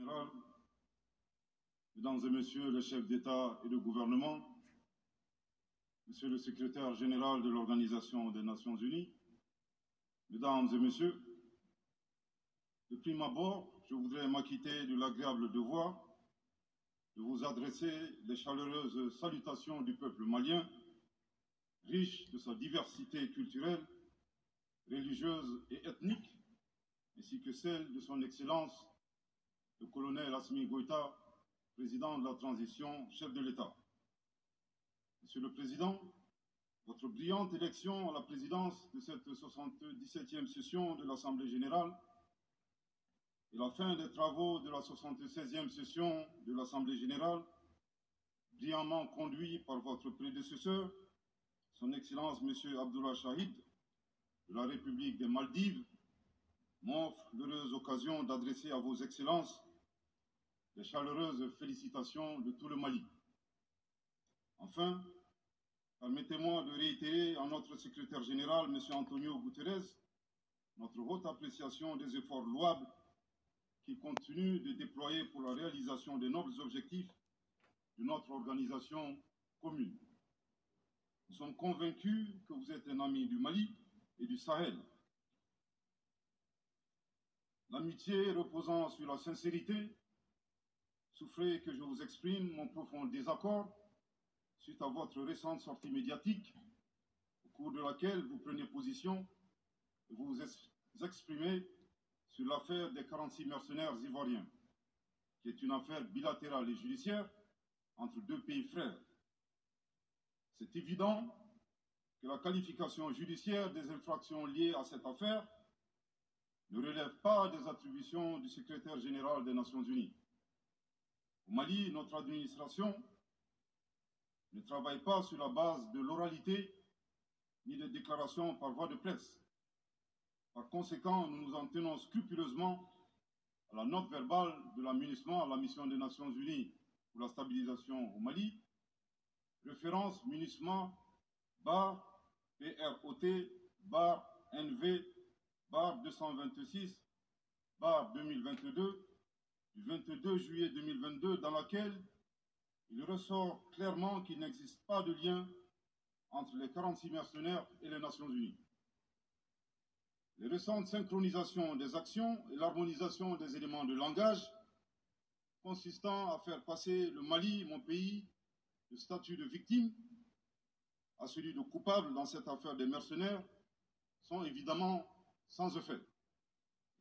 général, Mesdames et Messieurs les chefs d'État et de gouvernement, Monsieur le secrétaire général de l'Organisation des Nations Unies, Mesdames et Messieurs, de prime abord, je voudrais m'acquitter de l'agréable devoir de vous adresser les chaleureuses salutations du peuple malien, riche de sa diversité culturelle, religieuse et ethnique, ainsi que celle de son Excellence, le colonel Assimi Goïta, président de la transition, chef de l'État. Monsieur le Président, votre brillante élection à la présidence de cette 77e session de l'Assemblée générale et la fin des travaux de la 76e session de l'Assemblée générale, brillamment conduit par votre prédécesseur, son Excellence M. Abdullah Shahid, de la République des Maldives, m'offre l'heureuse occasion d'adresser à vos Excellences les chaleureuses félicitations de tout le Mali. Enfin, permettez-moi de réitérer à notre secrétaire général, M. Antonio Guterres, notre haute appréciation des efforts louables qu'il continue de déployer pour la réalisation des nobles objectifs de notre organisation commune. Nous sommes convaincus que vous êtes un ami du Mali et du Sahel. L'amitié reposant sur la sincérité, souffrez que je vous exprime mon profond désaccord suite à votre récente sortie médiatique, au cours de laquelle vous prenez position et vous vous exprimez sur l'affaire des 46 mercenaires ivoiriens, qui est une affaire bilatérale et judiciaire entre deux pays frères. C'est évident que la qualification judiciaire des infractions liées à cette affaire ne relève pas des attributions du secrétaire général des Nations Unies. Au Mali, notre administration ne travaille pas sur la base de l'oralité ni de déclarations par voie de presse. Par conséquent, nous nous en tenons scrupuleusement à la note verbale de la MINUSMA, la mission des Nations Unies pour la stabilisation au Mali, référence MINUSMA bar PROT bar NV bar 226 bar 2022 du 22 juillet 2022, dans laquelle il ressort clairement qu'il n'existe pas de lien entre les 46 mercenaires et les Nations Unies. Les récentes synchronisations des actions et l'harmonisation des éléments de langage consistant à faire passer le Mali, mon pays, du statut de victime à celui de coupable dans cette affaire des mercenaires sont évidemment sans effet.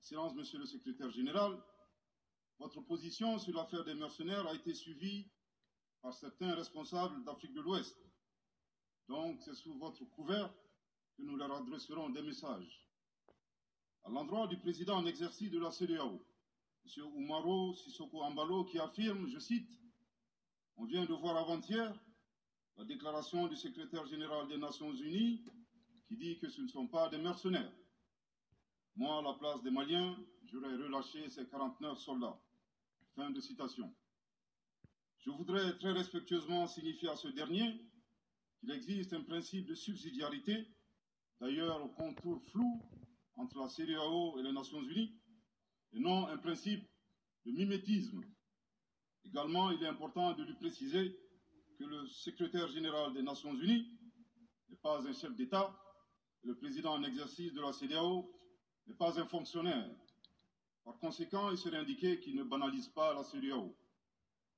Excellence, Monsieur le Secrétaire général, votre position sur l'affaire des mercenaires a été suivie par certains responsables d'Afrique de l'Ouest. Donc, c'est sous votre couvert que nous leur adresserons des messages. À l'endroit du président en exercice de la CEDEAO, M. Oumaro Sissoko Embalo, qui affirme, je cite, « On vient de voir avant-hier la déclaration du secrétaire général des Nations Unies qui dit que ce ne sont pas des mercenaires. Moi, à la place des Maliens, j'aurais relâché ces 49 soldats. » Fin de citation. Je voudrais très respectueusement signifier à ce dernier qu'il existe un principe de subsidiarité, d'ailleurs au contour flou entre la CEDEAO et les Nations Unies, et non un principe de mimétisme. Également, il est important de lui préciser que le secrétaire général des Nations Unies n'est pas un chef d'État, et le président en exercice de la CEDEAO n'est pas un fonctionnaire. Par conséquent, il serait indiqué qu'il ne banalise pas la CEDEAO.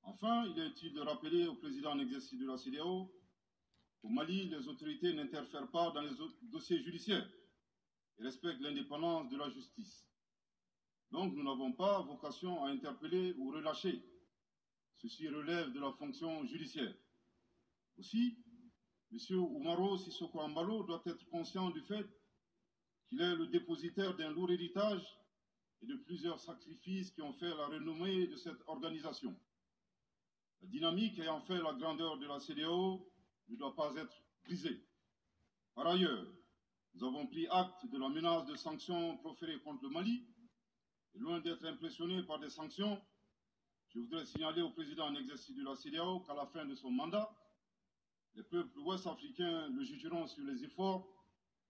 Enfin, il est utile de rappeler au président en exercice de la CEDEAO qu'au Mali, les autorités n'interfèrent pas dans les dossiers judiciaires et respectent l'indépendance de la justice. Donc, nous n'avons pas vocation à interpeller ou relâcher. Ceci relève de la fonction judiciaire. Aussi, M. Oumaro Sissoko Embalo doit être conscient du fait qu'il est le dépositaire d'un lourd héritage et de plusieurs sacrifices qui ont fait la renommée de cette organisation. La dynamique ayant fait la grandeur de la CEDEAO ne doit pas être brisée. Par ailleurs, nous avons pris acte de la menace de sanctions proférées contre le Mali, et loin d'être impressionnés par des sanctions, je voudrais signaler au président en exercice de la CEDEAO qu'à la fin de son mandat, les peuples ouest-africains le jugeront sur les efforts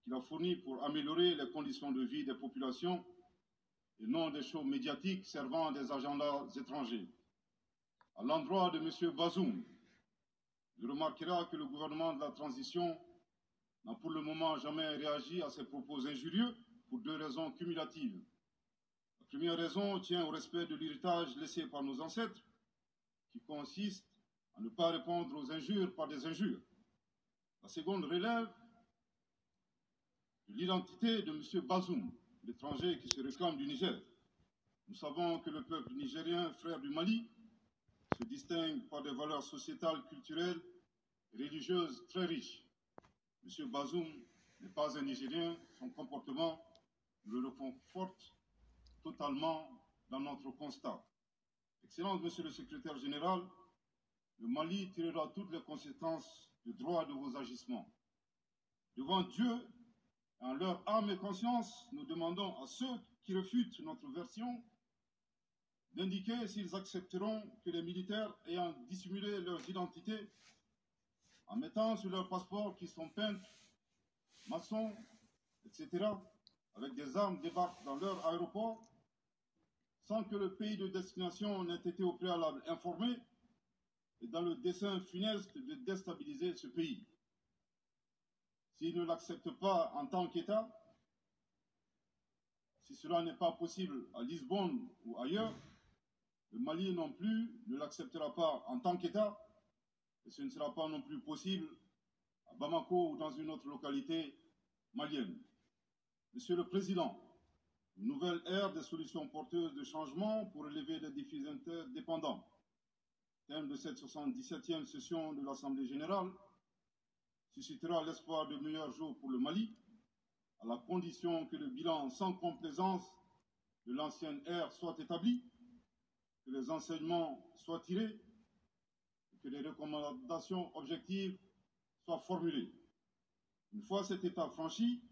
qu'il a fournis pour améliorer les conditions de vie des populations et non des shows médiatiques servant des agendas étrangers. À l'endroit de M. Bazoum, il remarquera que le gouvernement de la transition n'a pour le moment jamais réagi à ces propos injurieux pour deux raisons cumulatives. La première raison tient au respect de l'héritage laissé par nos ancêtres, qui consiste à ne pas répondre aux injures par des injures. La seconde relève de l'identité de M. Bazoum, l'étranger qui se réclame du Niger. Nous savons que le peuple nigérien, frère du Mali, se distingue par des valeurs sociétales, culturelles et religieuses très riches. M. Bazoum n'est pas un Nigérien, son comportement le reconforte totalement dans notre constat. Excellence, Monsieur le Secrétaire général, le Mali tirera toutes les conséquences du droit de vos agissements. Devant Dieu, en leur âme et conscience, nous demandons à ceux qui refutent notre version d'indiquer s'ils accepteront que les militaires ayant dissimulé leurs identités en mettant sur leurs passeports qui sont peintres, maçons, etc., avec des armes débarquent dans leur aéroport sans que le pays de destination n'ait été au préalable informé et dans le dessein funeste de déstabiliser ce pays. S'ils ne l'acceptent pas en tant qu'État, si cela n'est pas possible à Lisbonne ou ailleurs, le Mali non plus ne l'acceptera pas en tant qu'État et ce ne sera pas non plus possible à Bamako ou dans une autre localité malienne. Monsieur le Président, une nouvelle ère des solutions porteuses de changement pour relever les défis interdépendants. Thème de cette 77e session de l'Assemblée générale suscitera l'espoir de meilleurs jours pour le Mali, à la condition que le bilan sans complaisance de l'ancienne ère soit établi, que les enseignements soient tirés et que les recommandations objectives soient formulées. Une fois cet état franchi,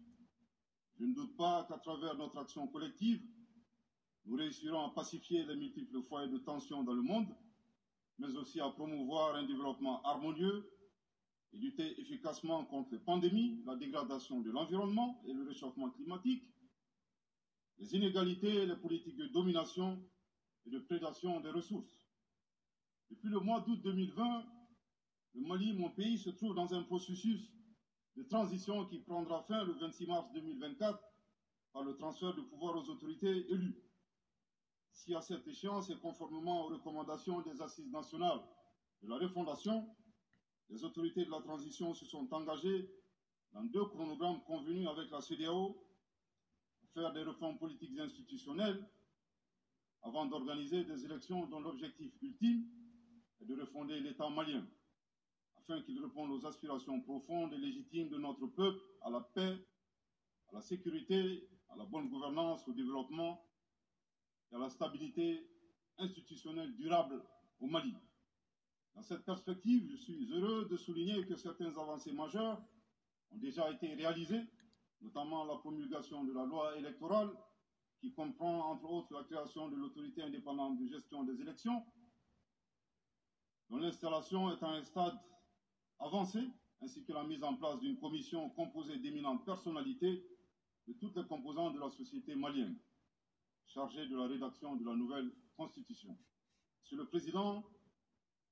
je ne doute pas qu'à travers notre action collective, nous réussirons à pacifier les multiples foyers de tension dans le monde, mais aussi à promouvoir un développement harmonieux et lutter efficacement contre les pandémies, la dégradation de l'environnement et le réchauffement climatique, les inégalités et les politiques de domination et de prédation des ressources. Depuis le mois d'août 2020, le Mali, mon pays, se trouve dans un processus de transition qui prendra fin le 26 mars 2024 par le transfert de pouvoir aux autorités élues. Si à cette échéance et conformément aux recommandations des assises nationales de la refondation, les autorités de la transition se sont engagées dans deux chronogrammes convenus avec la CEDEAO pour faire des réformes politiques et institutionnelles avant d'organiser des élections dont l'objectif ultime est de refonder l'État malien, afin qu'il réponde aux aspirations profondes et légitimes de notre peuple à la paix, à la sécurité, à la bonne gouvernance, au développement et à la stabilité institutionnelle durable au Mali. Dans cette perspective, je suis heureux de souligner que certaines avancées majeures ont déjà été réalisées, notamment la promulgation de la loi électorale, qui comprend entre autres la création de l'autorité indépendante de gestion des élections, dont l'installation est à un stade avancé, ainsi que la mise en place d'une commission composée d'éminentes personnalités de toutes les composantes de la société malienne, chargée de la rédaction de la nouvelle constitution. Monsieur le Président,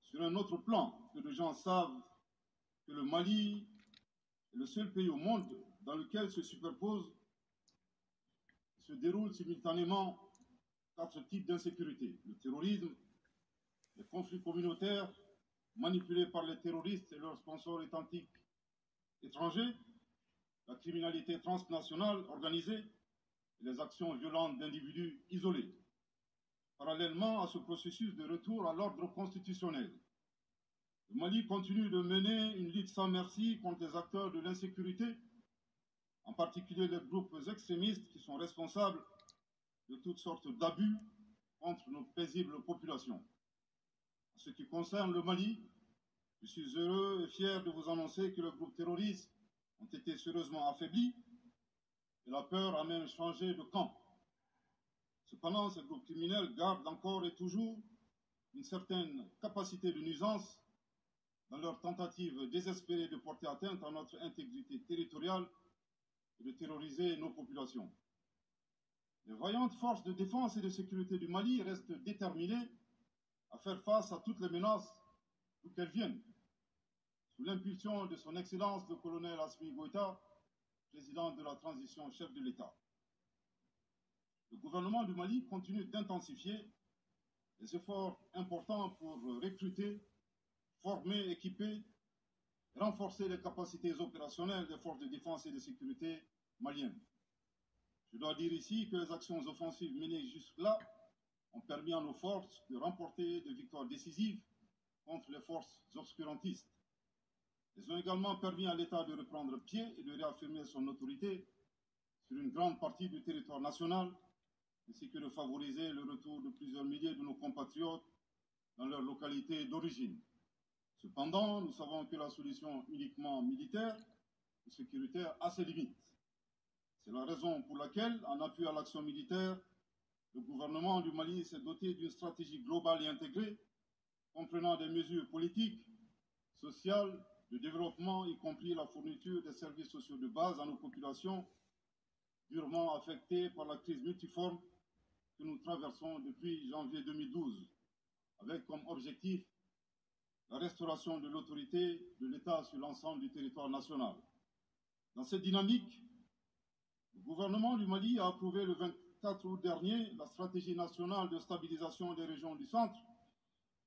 sur un autre plan, peu de gens savent que le Mali est le seul pays au monde dans lequel se superposent et se déroulent simultanément quatre types d'insécurité: le terrorisme, les conflits communautaires manipulés par les terroristes et leurs sponsors étatiques étrangers, la criminalité transnationale organisée et les actions violentes d'individus isolés. Parallèlement à ce processus de retour à l'ordre constitutionnel, le Mali continue de mener une lutte sans merci contre les acteurs de l'insécurité, en particulier les groupes extrémistes qui sont responsables de toutes sortes d'abus contre nos paisibles populations. En ce qui concerne le Mali, je suis heureux et fier de vous annoncer que les groupes terroristes ont été sérieusement affaiblis et la peur a même changé de camp. Cependant, ces groupes criminels gardent encore et toujours une certaine capacité de nuisance dans leur tentative désespérée de porter atteinte à notre intégrité territoriale et de terroriser nos populations. Les vaillantes forces de défense et de sécurité du Mali restent déterminées à faire face à toutes les menaces, d'où qu'elles viennent. Sous l'impulsion de son Excellence le colonel Assimi Goïta, président de la transition, chef de l'État. Le gouvernement du Mali continue d'intensifier les efforts importants pour recruter, former, équiper et renforcer les capacités opérationnelles des forces de défense et de sécurité maliennes. Je dois dire ici que les actions offensives menées jusque-là ont permis à nos forces de remporter des victoires décisives contre les forces obscurantistes. Elles ont également permis à l'État de reprendre pied et de réaffirmer son autorité sur une grande partie du territoire national, ainsi que de favoriser le retour de plusieurs milliers de nos compatriotes dans leur localité d'origine. Cependant, nous savons que la solution uniquement militaire et sécuritaire a ses limites. C'est la raison pour laquelle, en appui à l'action militaire, le gouvernement du Mali s'est doté d'une stratégie globale et intégrée, comprenant des mesures politiques, sociales, de développement, y compris la fourniture des services sociaux de base à nos populations durement affectées par la crise multiforme que nous traversons depuis janvier 2012, avec comme objectif la restauration de l'autorité de l'État sur l'ensemble du territoire national. Dans cette dynamique, le gouvernement du Mali a approuvé le 24 août dernier la stratégie nationale de stabilisation des régions du centre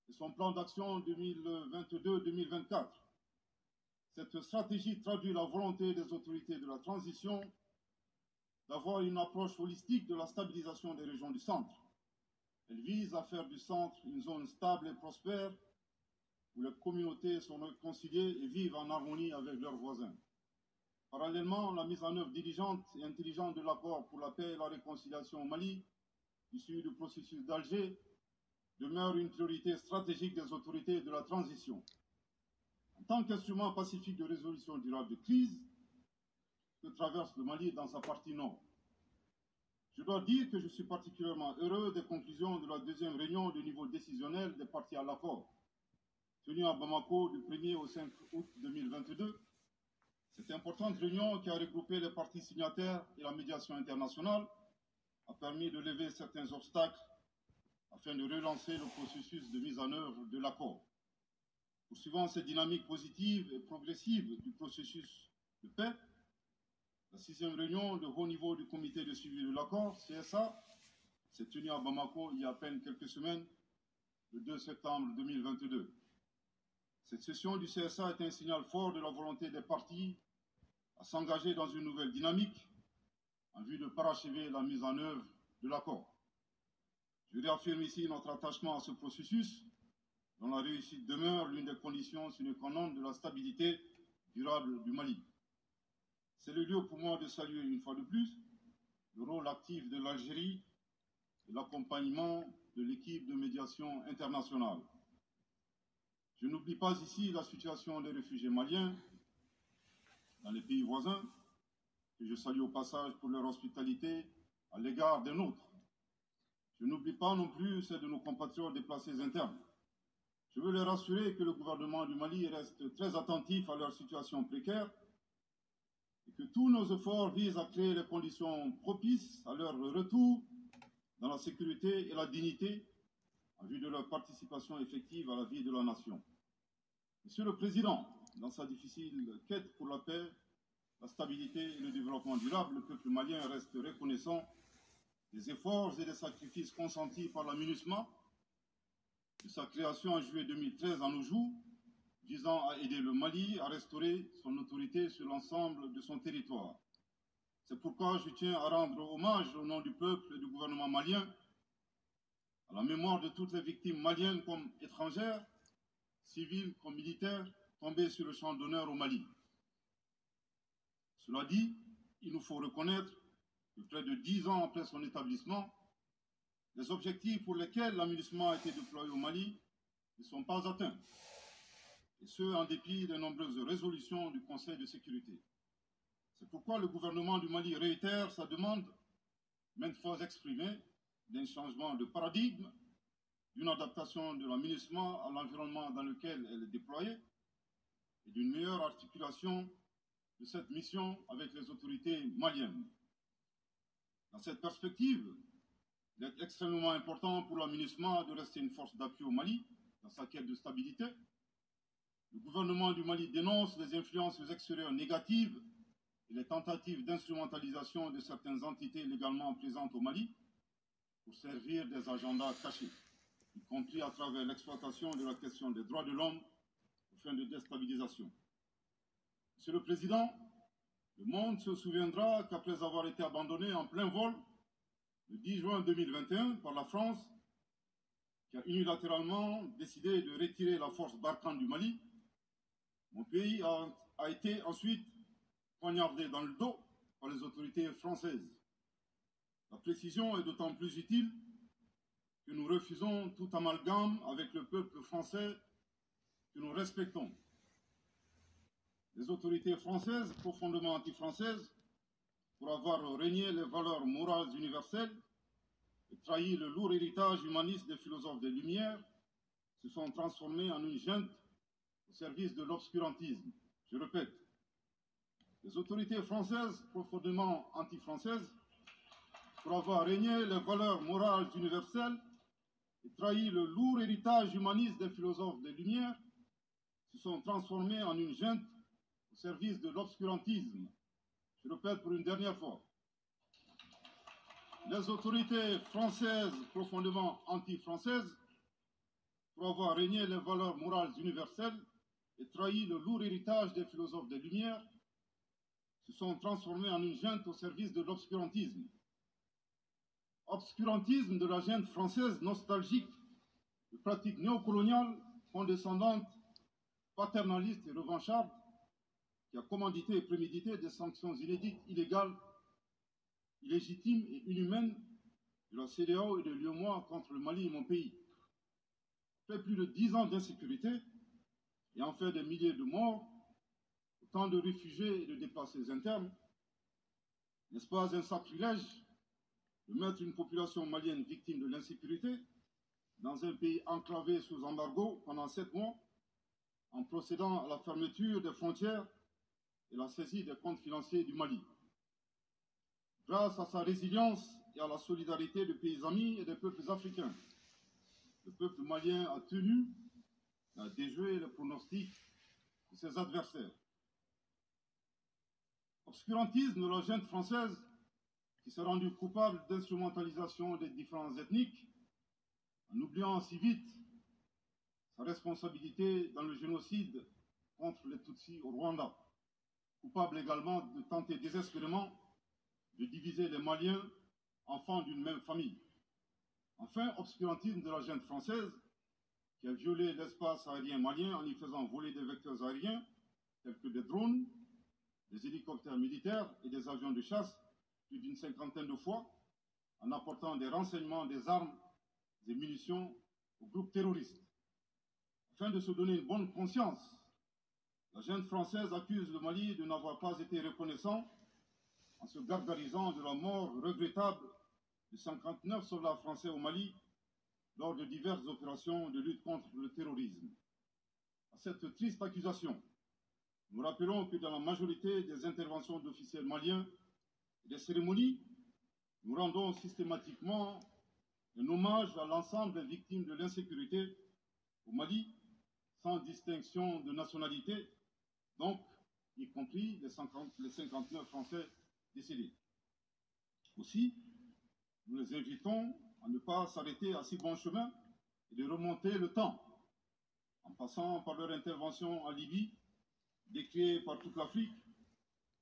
et son plan d'action 2022-2024. Cette stratégie traduit la volonté des autorités de la transition d'avoir une approche holistique de la stabilisation des régions du centre. Elle vise à faire du centre une zone stable et prospère où les communautés sont réconciliées et vivent en harmonie avec leurs voisins. Parallèlement, la mise en œuvre diligente et intelligente de l'accord pour la paix et la réconciliation au Mali, issu du processus d'Alger, demeure une priorité stratégique des autorités de la transition. En tant qu'instrument pacifique de résolution durable de crise que traverse le Mali dans sa partie nord. Je dois dire que je suis particulièrement heureux des conclusions de la deuxième réunion de niveau décisionnel des parties à l'accord, tenue à Bamako du 1er au 5 août 2022. Cette importante réunion qui a regroupé les parties signataires et la médiation internationale a permis de lever certains obstacles afin de relancer le processus de mise en œuvre de l'accord. Poursuivant cette dynamique positive et progressive du processus de paix, la 6e réunion de haut niveau du comité de suivi de l'accord, CSA, s'est tenue à Bamako il y a à peine quelques semaines, le 2 septembre 2022. Cette session du CSA est un signal fort de la volonté des parties à s'engager dans une nouvelle dynamique en vue de parachever la mise en œuvre de l'accord. Je réaffirme ici notre attachement à ce processus, dont la réussite demeure l'une des conditions sine qua non de la stabilité durable du Mali. C'est le lieu pour moi de saluer une fois de plus le rôle actif de l'Algérie et l'accompagnement de l'équipe de médiation internationale. Je n'oublie pas ici la situation des réfugiés maliens dans les pays voisins, que je salue au passage pour leur hospitalité à l'égard des nôtres. Je n'oublie pas non plus celle de nos compatriotes déplacés internes. Je veux les rassurer que le gouvernement du Mali reste très attentif à leur situation précaire et que tous nos efforts visent à créer les conditions propices à leur retour dans la sécurité et la dignité en vue de leur participation effective à la vie de la nation. Monsieur le Président, dans sa difficile quête pour la paix, la stabilité et le développement durable, le peuple malien reste reconnaissant des efforts et des sacrifices consentis par la MINUSMA de sa création en juillet 2013 à nos jours, visant à aider le Mali à restaurer son autorité sur l'ensemble de son territoire. C'est pourquoi je tiens à rendre hommage au nom du peuple et du gouvernement malien à la mémoire de toutes les victimes maliennes comme étrangères, civiles comme militaires, tombées sur le champ d'honneur au Mali. Cela dit, il nous faut reconnaître que près de 10 ans après son établissement, les objectifs pour lesquels l'aménagement a été déployé au Mali ne sont pas atteints, et ce, en dépit des nombreuses résolutions du Conseil de sécurité. C'est pourquoi le gouvernement du Mali réitère sa demande, maintes fois exprimée, d'un changement de paradigme, d'une adaptation de l'aménagement à l'environnement dans lequel elle est déployée, et d'une meilleure articulation de cette mission avec les autorités maliennes. Dans cette perspective, il est extrêmement important pour la MINUSMA de rester une force d'appui au Mali dans sa quête de stabilité. Le gouvernement du Mali dénonce les influences extérieures négatives et les tentatives d'instrumentalisation de certaines entités légalement présentes au Mali pour servir des agendas cachés, y compris à travers l'exploitation de la question des droits de l'homme aux fins de déstabilisation. Monsieur le Président, le monde se souviendra qu'après avoir été abandonné en plein vol le 10 juin 2021 par la France, qui a unilatéralement décidé de retirer la force Barkhane du Mali, mon pays a été ensuite poignardé dans le dos par les autorités françaises. La précision est d'autant plus utile que nous refusons tout amalgame avec le peuple français que nous respectons. Les autorités françaises, profondément anti-françaises, pour avoir régné les valeurs morales universelles et trahi le lourd héritage humaniste des philosophes des Lumières, se sont transformées en une junte au service de l'obscurantisme. Je répète, les autorités françaises, profondément anti-françaises, pour avoir régné les valeurs morales universelles et trahi le lourd héritage humaniste des philosophes des Lumières, se sont transformées en une junte au service de l'obscurantisme. Je répète pour une dernière fois. Les autorités françaises, profondément anti-françaises, pour avoir régné les valeurs morales universelles et trahi le lourd héritage des philosophes des Lumières, se sont transformées en une junte au service de l'obscurantisme. Obscurantisme de la junte française nostalgique de pratiques néocoloniales, condescendantes, paternalistes et revanchardes, qui a commandité et prémédité des sanctions inédites, illégales, illégitimes et inhumaines de la CEDEAO et de l'UEMOA contre le Mali et mon pays. Après plus de 10 ans d'insécurité et en fait des milliers de morts, autant de réfugiés et de déplacés internes, n'est-ce pas un sacrilège de mettre une population malienne victime de l'insécurité dans un pays enclavé sous embargo pendant 7 mois, en procédant à la fermeture des frontières et la saisie des comptes financiers du Mali. Grâce à sa résilience et à la solidarité de pays amis et des peuples africains, le peuple malien a tenu à déjouer les pronostics de ses adversaires. Obscurantisme de la junte française qui s'est rendue coupable d'instrumentalisation des différences ethniques, en oubliant si vite sa responsabilité dans le génocide contre les Tutsis au Rwanda, coupable également de tenter désespérément de diviser les Maliens, enfants d'une même famille. Enfin, obscurantisme de la junte française qui a violé l'espace aérien malien en y faisant voler des vecteurs aériens tels que des drones, des hélicoptères militaires et des avions de chasse plus d'une 50aine de fois, en apportant des renseignements, des armes, des munitions aux groupes terroristes. Afin de se donner une bonne conscience, la junte française accuse le Mali de n'avoir pas été reconnaissant en se gargarisant de la mort regrettable de 59 soldats français au Mali lors de diverses opérations de lutte contre le terrorisme. À cette triste accusation, nous rappelons que dans la majorité des interventions d'officiels maliens et des cérémonies, nous rendons systématiquement un hommage à l'ensemble des victimes de l'insécurité au Mali, sans distinction de nationalité, donc y compris les 59 Français décédés. Aussi, nous les invitons à ne pas s'arrêter à si bon chemin et de remonter le temps, en passant par leur intervention en Libye, décriée par toute l'Afrique,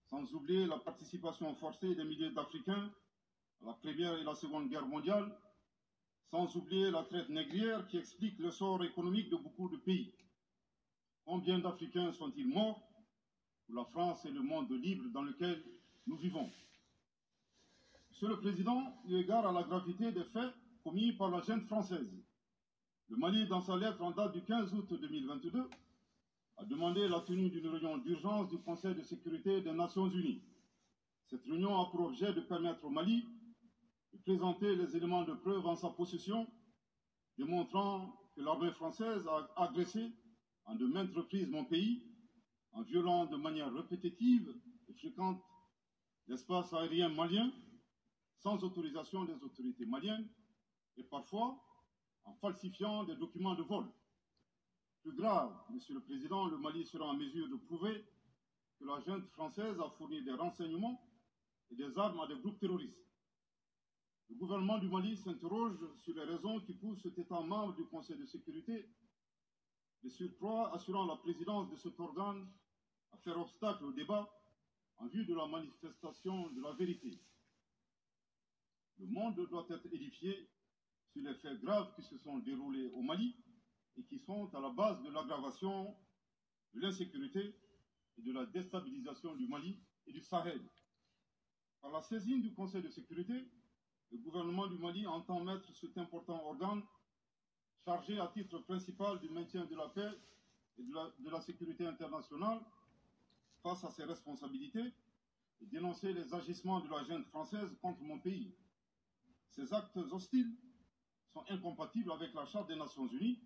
sans oublier la participation forcée des milliers d'Africains à la Première et la Seconde Guerre mondiale, sans oublier la traite négrière qui explique le sort économique de beaucoup de pays. Combien d'Africains sont-ils morts pour la France et le monde libre dans lequel nous vivons? Monsieur le Président, eu égard à la gravité des faits commis par la junte française, le Mali, dans sa lettre en date du 15 août 2022, a demandé la tenue d'une réunion d'urgence du Conseil de sécurité des Nations Unies. Cette réunion a pour objet de permettre au Mali de présenter les éléments de preuve en sa possession, démontrant que l'armée française a agressé en de maintes reprises mon pays, en violant de manière répétitive et fréquente l'espace aérien malien, sans autorisation des autorités maliennes et parfois en falsifiant des documents de vol. Plus grave, Monsieur le Président, le Mali sera en mesure de prouver que la junte française a fourni des renseignements et des armes à des groupes terroristes. Le gouvernement du Mali s'interroge sur les raisons qui poussent cet État membre du Conseil de sécurité, de surcroît assurant la présidence de cet organe, à faire obstacle au débat en vue de la manifestation de la vérité. Le monde doit être édifié sur les faits graves qui se sont déroulés au Mali et qui sont à la base de l'aggravation de l'insécurité et de la déstabilisation du Mali et du Sahel. Par la saisine du Conseil de sécurité, le gouvernement du Mali entend mettre cet important organe chargé à titre principal du maintien de la paix et de la sécurité internationale face à ses responsabilités et dénoncer les agissements de la junte française contre mon pays. Ces actes hostiles sont incompatibles avec la Charte des Nations Unies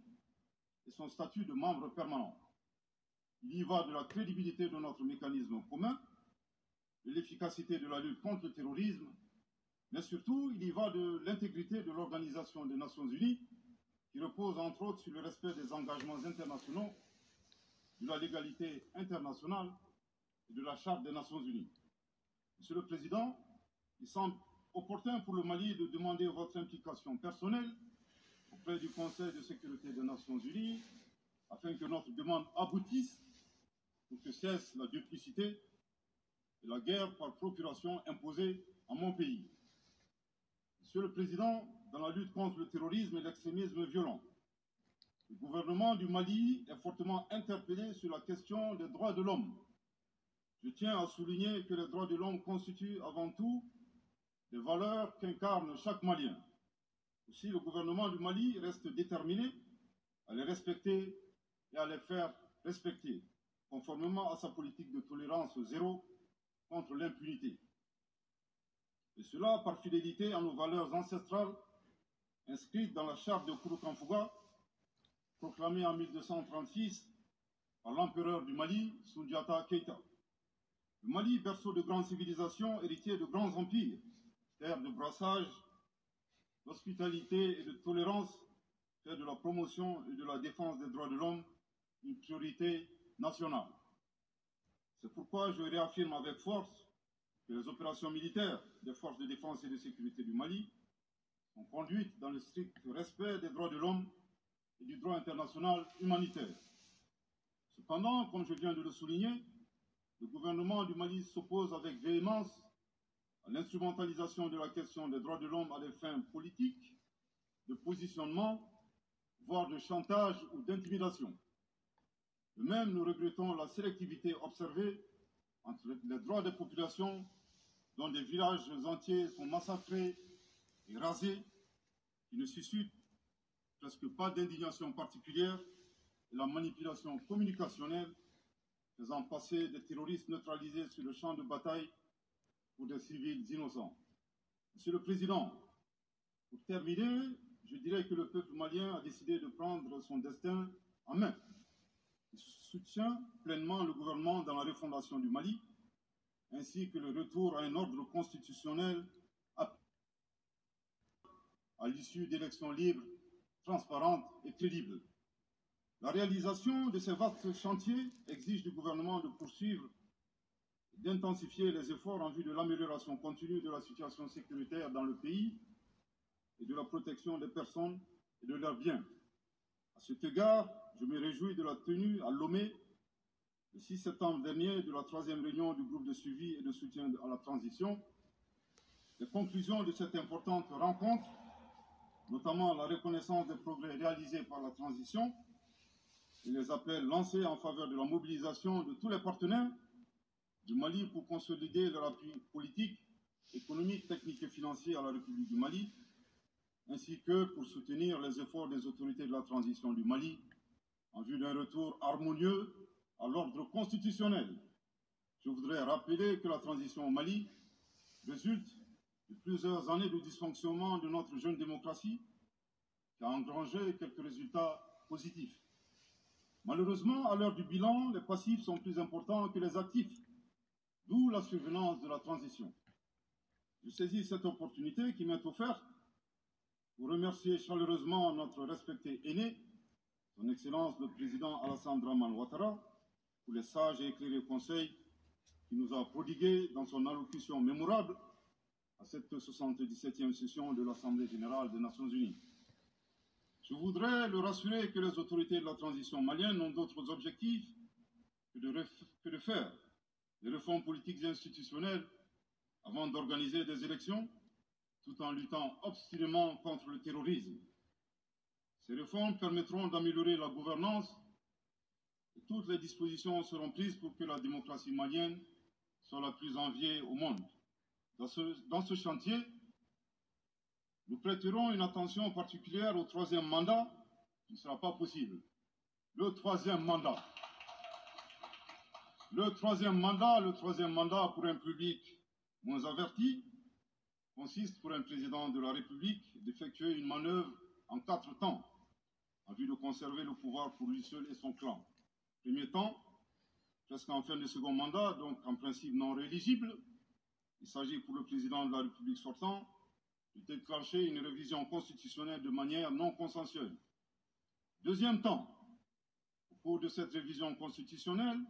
et son statut de membre permanent. Il y va de la crédibilité de notre mécanisme commun, de l'efficacité de la lutte contre le terrorisme, mais surtout, il y va de l'intégrité de l'Organisation des Nations Unies, qui repose entre autres sur le respect des engagements internationaux, de la légalité internationale et de la Charte des Nations Unies. Monsieur le Président, il semble opportun pour le Mali de demander votre implication personnelle auprès du Conseil de sécurité des Nations Unies afin que notre demande aboutisse pour que cesse la duplicité et la guerre par procuration imposée à mon pays. Monsieur le Président, dans la lutte contre le terrorisme et l'extrémisme violent, le gouvernement du Mali est fortement interpellé sur la question des droits de l'homme. Je tiens à souligner que les droits de l'homme constituent avant tout des valeurs qu'incarne chaque Malien. Aussi, le gouvernement du Mali reste déterminé à les respecter et à les faire respecter, conformément à sa politique de tolérance zéro contre l'impunité. Et cela par fidélité à nos valeurs ancestrales inscrites dans la charte de Kouroukanfouga, proclamée en 1236 par l'empereur du Mali, Soundiata Keïta. Le Mali, berceau de grandes civilisations, héritier de grands empires, terre de brassage, d'hospitalité et de tolérance, fait de la promotion et de la défense des droits de l'homme une priorité nationale. C'est pourquoi je réaffirme avec force que les opérations militaires des forces de défense et de sécurité du Mali sont conduites dans le strict respect des droits de l'homme et du droit international humanitaire. Cependant, comme je viens de le souligner, le gouvernement du Mali s'oppose avec véhémence à l'instrumentalisation de la question des droits de l'homme à des fins politiques, de positionnement, voire de chantage ou d'intimidation. De même, nous regrettons la sélectivité observée entre les droits des populations dont des villages entiers sont massacrés et rasés, qui ne suscitent presque pas d'indignation particulière, et la manipulation communicationnelle faisant passer des terroristes neutralisés sur le champ de bataille pour des civils innocents. Monsieur le Président, pour terminer, je dirais que le peuple malien a décidé de prendre son destin en main. Il soutient pleinement le gouvernement dans la refondation du Mali, ainsi que le retour à un ordre constitutionnel à l'issue d'élections libres, transparentes et crédibles. La réalisation de ces vastes chantiers exige du gouvernement de poursuivre et d'intensifier les efforts en vue de l'amélioration continue de la situation sécuritaire dans le pays et de la protection des personnes et de leurs biens. À cet égard, je me réjouis de la tenue à Lomé, le 6 septembre dernier, de la 3e réunion du groupe de suivi et de soutien à la transition. Les conclusions de cette importante rencontre, notamment la reconnaissance des progrès réalisés par la transition et les appels lancés en faveur de la mobilisation de tous les partenaires du Mali pour consolider leur appui politique, économique, technique et financier à la République du Mali, ainsi que pour soutenir les efforts des autorités de la transition du Mali en vue d'un retour harmonieux à l'ordre constitutionnel. Je voudrais rappeler que la transition au Mali résulte de plusieurs années de dysfonctionnement de notre jeune démocratie qui a engrangé quelques résultats positifs. Malheureusement, à l'heure du bilan, les passifs sont plus importants que les actifs, d'où la survenance de la transition. Je saisis cette opportunité qui m'est offerte pour remercier chaleureusement notre respecté aîné, son Excellence le Président Alassane Dramane Ouattara, pour les sages et éclairés conseils qu'il nous a prodigués dans son allocution mémorable à cette 77e session de l'Assemblée générale des Nations unies. Je voudrais le rassurer que les autorités de la transition malienne n'ont d'autres objectifs que de faire des réformes politiques et institutionnelles avant d'organiser des élections, tout en luttant obstinément contre le terrorisme. Ces réformes permettront d'améliorer la gouvernance et toutes les dispositions seront prises pour que la démocratie malienne soit la plus enviée au monde. Dans ce chantier, nous prêterons une attention particulière au troisième mandat, qui ne sera pas possible. Le troisième mandat pour un public moins averti consiste pour un président de la République d'effectuer une manœuvre en 4 temps, en vue de conserver le pouvoir pour lui seul et son clan. Premier temps, presque en fin de second mandat, donc en principe non rééligible, il s'agit pour le président de la République sortant de déclencher une révision constitutionnelle de manière non consensuelle. Deuxième temps, au cours de cette révision constitutionnelle,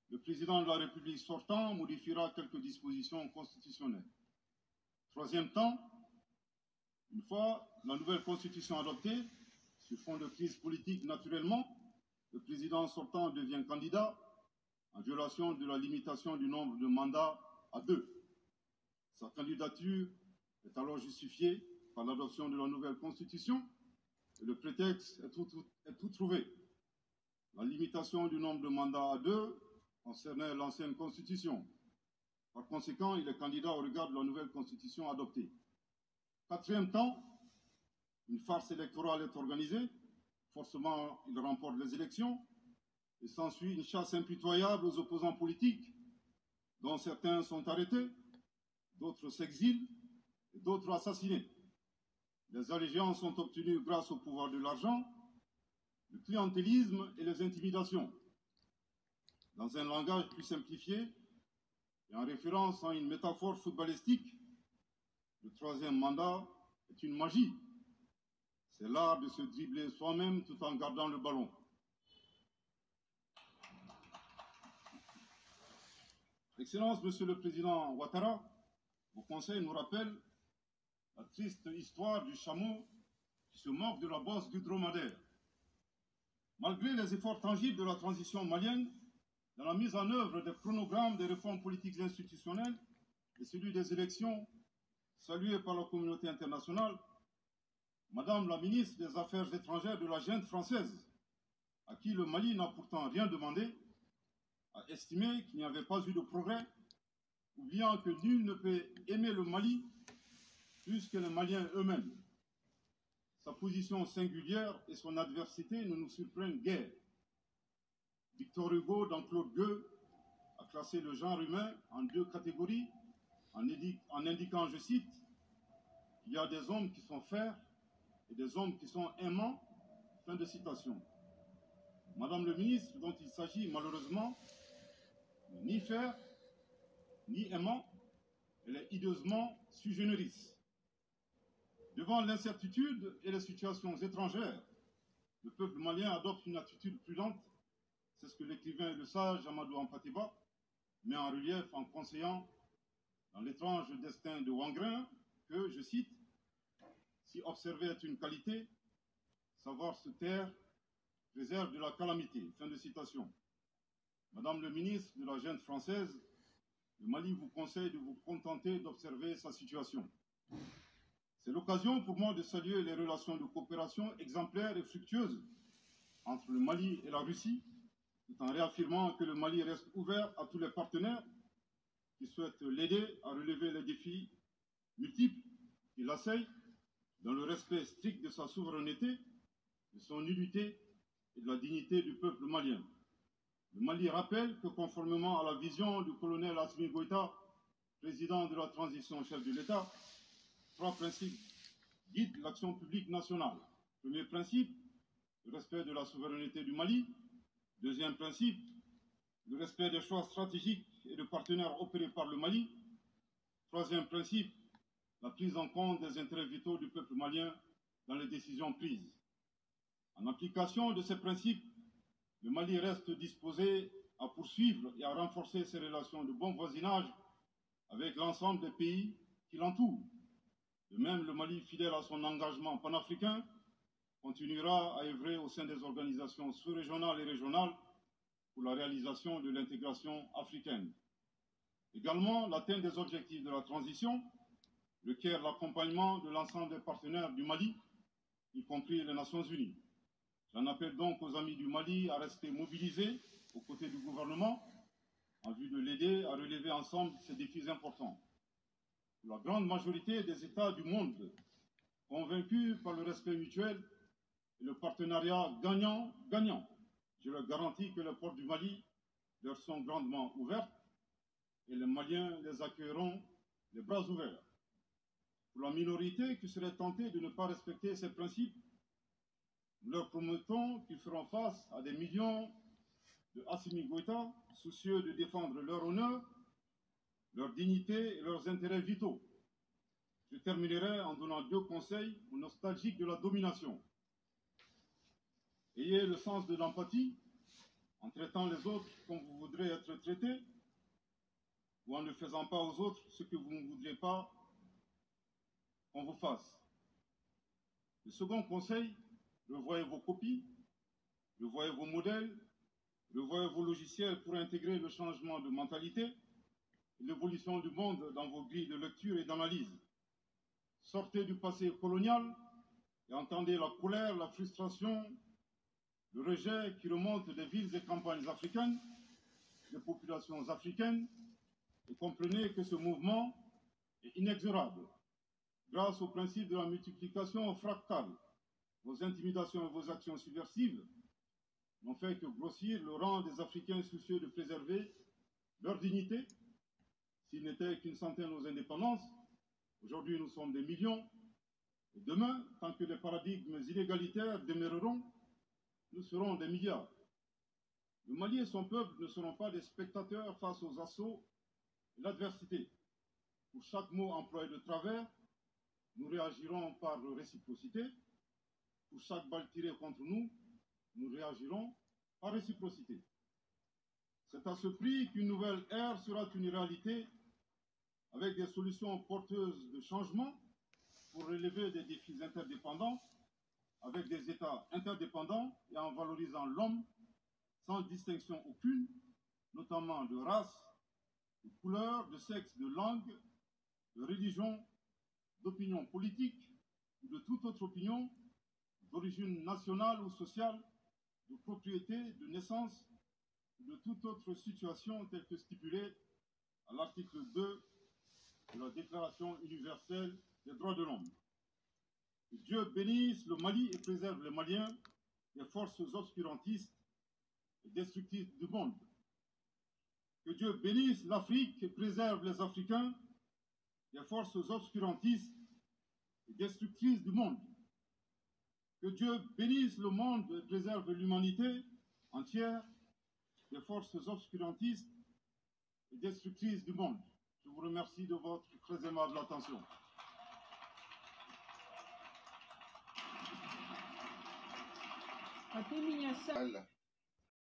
le président de la République sortant modifiera quelques dispositions constitutionnelles. Troisième temps, une fois la nouvelle constitution adoptée, sur fond de crise politique naturellement, le président sortant devient candidat en violation de la limitation du nombre de mandats à 2. Sa candidature est alors justifiée par l'adoption de la nouvelle constitution et le prétexte est tout trouvé. La limitation du nombre de mandats à 2 concernait l'ancienne constitution. Par conséquent, il est candidat au regard de la nouvelle constitution adoptée. Quatrième temps, une farce électorale est organisée. Forcément, il remporte les élections et s'ensuit une chasse impitoyable aux opposants politiques, dont certains sont arrêtés, d'autres s'exilent et d'autres assassinés. Les allégeances sont obtenues grâce au pouvoir de l'argent, le clientélisme et les intimidations. Dans un langage plus simplifié et en référence à une métaphore footballistique, le troisième mandat est une magie. C'est l'art de se dribbler soi-même tout en gardant le ballon. Excellence, Monsieur le Président Ouattara, vos conseils nous rappellent la triste histoire du chameau qui se moque de la bosse du dromadaire. Malgré les efforts tangibles de la transition malienne, dans la mise en œuvre des chronogrammes des réformes politiques et institutionnelles et celui des élections, salué par la communauté internationale, Madame la ministre des Affaires étrangères de la junte française, à qui le Mali n'a pourtant rien demandé, a estimé qu'il n'y avait pas eu de progrès, oubliant que nul ne peut aimer le Mali plus que les Maliens eux-mêmes. Sa position singulière et son adversité ne nous surprennent guère. Victor Hugo, dans Claude Gueux, a classé le genre humain en 2 catégories, en indiquant, je cite, qu'il y a des hommes qui sont fers et des hommes qui sont aimants, fin de citation. Madame le ministre, dont il s'agit malheureusement, n'est ni fer, ni aimant, elle est hideusement sui generis. Devant l'incertitude et les situations étrangères, le peuple malien adopte une attitude prudente. C'est ce que l'écrivain et le sage Amadou Hampâté-Bâ met en relief en conseillant dans l'étrange destin de Wangrin que, je cite, « Si observer est une qualité, savoir se taire préserve de la calamité ». Fin de citation. Madame le ministre de la junte française, le Mali vous conseille de vous contenter d'observer sa situation. C'est l'occasion pour moi de saluer les relations de coopération exemplaires et fructueuses entre le Mali et la Russie, tout en réaffirmant que le Mali reste ouvert à tous les partenaires qui souhaitent l'aider à relever les défis multiples qui l'assaillent dans le respect strict de sa souveraineté, de son unité et de la dignité du peuple malien. Le Mali rappelle que conformément à la vision du colonel Assimi Goïta, président de la transition chef de l'État, 3 principes guident l'action publique nationale. Premier principe, le respect de la souveraineté du Mali. Deuxième principe, le respect des choix stratégiques et de partenaires opérés par le Mali. Troisième principe, la prise en compte des intérêts vitaux du peuple malien dans les décisions prises. En application de ces principes, le Mali reste disposé à poursuivre et à renforcer ses relations de bon voisinage avec l'ensemble des pays qui l'entourent. De même, le Mali, fidèle à son engagement panafricain, continuera à œuvrer au sein des organisations sous-régionales et régionales pour la réalisation de l'intégration africaine. Également, l'atteinte des objectifs de la transition requiert l'accompagnement de l'ensemble des partenaires du Mali, y compris les Nations Unies. J'en appelle donc aux amis du Mali à rester mobilisés aux côtés du gouvernement en vue de l'aider à relever ensemble ces défis importants. Pour la grande majorité des États du monde, convaincus par le respect mutuel et le partenariat gagnant-gagnant, je leur garantis que les portes du Mali leur sont grandement ouvertes et les Maliens les accueilleront les bras ouverts. Pour la minorité qui serait tentée de ne pas respecter ces principes, nous leur promettons qu'ils feront face à des millions de Assimi Goïta, soucieux de défendre leur honneur, leur dignité et leurs intérêts vitaux. Je terminerai en donnant 2 conseils aux nostalgiques de la domination. Ayez le sens de l'empathie en traitant les autres comme vous voudrez être traités ou en ne faisant pas aux autres ce que vous ne voudrez pas qu'on vous fasse. Le second conseil, revoyez vos copies, revoyez vos modèles, revoyez vos logiciels pour intégrer le changement de mentalité et l'évolution du monde dans vos grilles de lecture et d'analyse. Sortez du passé colonial et entendez la colère, la frustration, le rejet qui remonte des villes et campagnes africaines, des populations africaines, et comprenez que ce mouvement est inexorable. Grâce au principe de la multiplication fractale, vos intimidations et vos actions subversives n'ont fait que grossir le rang des Africains soucieux de préserver leur dignité. S'il n'était qu'une centaine aux indépendances, aujourd'hui nous sommes des millions. Et demain, tant que les paradigmes inégalitaires demeureront, nous serons des milliards. Le Mali et son peuple ne seront pas des spectateurs face aux assauts et l'adversité. Pour chaque mot employé de travers, nous réagirons par réciprocité. Pour chaque balle tirée contre nous, nous réagirons par réciprocité. C'est à ce prix qu'une nouvelle ère sera une réalité avec des solutions porteuses de changement pour relever des défis interdépendants, avec des États interdépendants et en valorisant l'homme sans distinction aucune, notamment de race, de couleur, de sexe, de langue, de religion, d'opinion politique ou de toute autre opinion, d'origine nationale ou sociale, de propriété, de naissance, ou de toute autre situation telle que stipulée à l'article 2 de la Déclaration universelle des droits de l'homme. Que Dieu bénisse le Mali et préserve les Maliens des forces obscurantistes et destructrices du monde. Que Dieu bénisse l'Afrique et préserve les Africains des forces obscurantistes et destructrices du monde. Que Dieu bénisse le monde et préserve l'humanité entière des forces obscurantistes et destructrices du monde. Je vous remercie de votre très aimable attention. Voilà.